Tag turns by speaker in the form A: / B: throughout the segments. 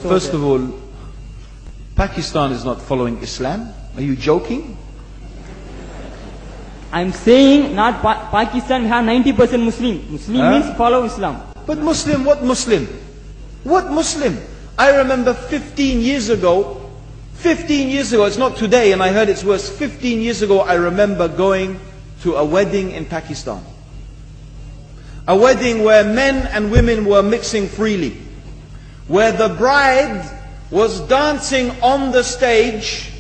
A: First of all, Pakistan is not following Islam. Are you joking?
B: I'm saying not Pakistan, we have 90% Muslim. Muslim means follow Islam.
A: But Muslim, what Muslim? What Muslim? I remember 15 years ago, it's not today and I heard it's worse. 15 years ago I remember going to a wedding in Pakistan. A wedding where men and women were mixing freely. Where the bride was dancing on the stage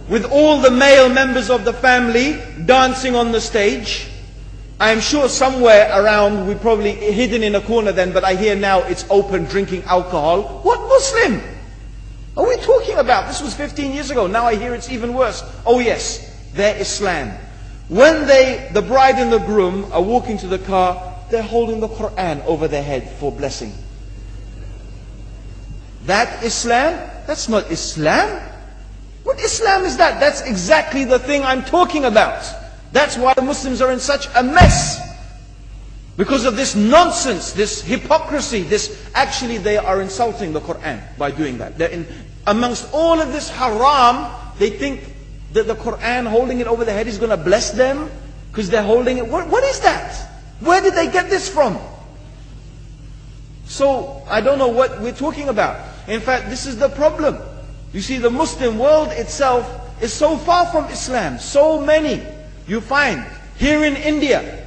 A: with all the male members of the family dancing on the stage. I'm sure somewhere around, we probably hidden in a corner then, but I hear now it's open, drinking alcohol. What Muslim are we talking about? This was 15 years ago. Now I hear it's even worse. Oh yes, they're Islam. When the bride and the groom are walking to the car, they're holding the Quran over their head for blessing. That Islam? That's not Islam. What Islam is that? That's exactly the thing I'm talking about. That's why the Muslims are in such a mess. Because of this nonsense, this hypocrisy, actually they are insulting the Quran by doing that. Amongst all of this haram, they think that the Quran, holding it over their head, is going to bless them because they're holding it. What is that? Where did they get this from? So, I don't know what we're talking about. In fact, this is the problem. You see, the Muslim world itself is so far from Islam. So many you find here in India.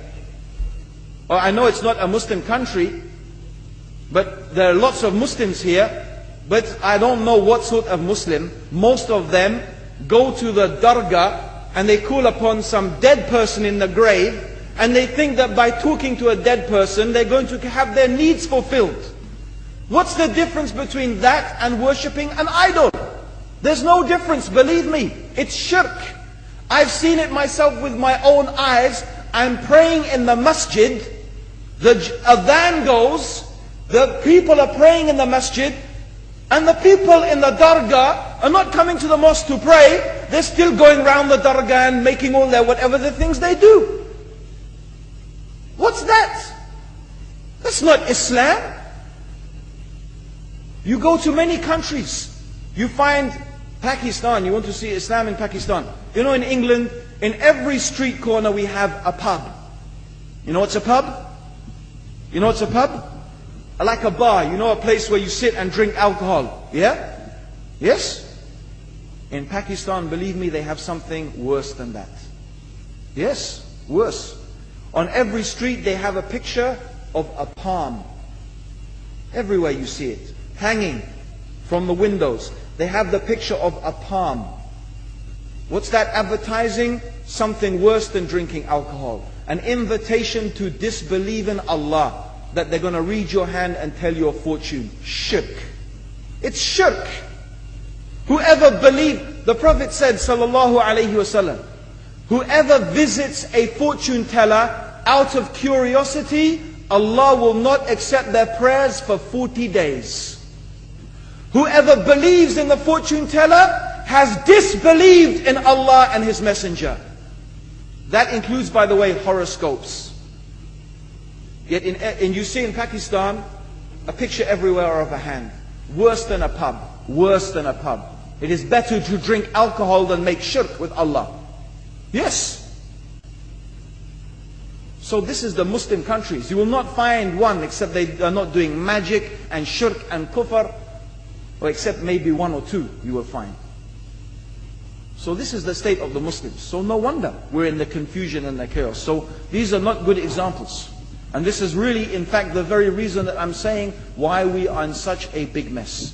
A: Well, I know it's not a Muslim country, but there are lots of Muslims here. But I don't know what sort of Muslim. Most of them go to the dargah and they call upon some dead person in the grave, and they think that by talking to a dead person they're going to have their needs fulfilled. What's the difference between that and worshipping an idol? There's no difference, believe me. It's shirk. I've seen it myself with my own eyes. I'm praying in the masjid, the adhan goes, the people are praying in the masjid, and the people in the dargah are not coming to the mosque to pray. They're still going around the dargah and making all their whatever the things they do. What's that? That's not Islam. You go to many countries, you find Pakistan, you want to see Islam in Pakistan. You know, in England, in every street corner we have a pub. You know what's a pub? You know what's a pub? Like a bar, you know, a place where you sit and drink alcohol. Yeah? Yes? In Pakistan, believe me, they have something worse than that. Yes, worse. On every street they have a picture of a palm. Everywhere you see it, hanging from the windows. They have the picture of a palm. What's that advertising? Something worse than drinking alcohol. An invitation to disbelieve in Allah. That they're going to read your hand and tell your fortune. Shirk. It's shirk. Whoever believes, the Prophet said, sallallahu alaihi wasallam, whoever visits a fortune teller out of curiosity, Allah will not accept their prayers for 40 days. Whoever believes in the fortune teller has disbelieved in Allah and His Messenger. That includes, by the way, horoscopes. Yet you see in Pakistan, a picture everywhere of a hand. Worse than a pub. Worse than a pub. It is better to drink alcohol than make shirk with Allah. Yes. So this is the Muslim countries. You will not find one except they are not doing magic and shirk and kufr. Or except maybe one or two you will find. So this is the state of the Muslims. So no wonder we're in the confusion and the chaos. So these are not good examples. And this is really, in fact, the very reason that I'm saying why we are in such a big mess.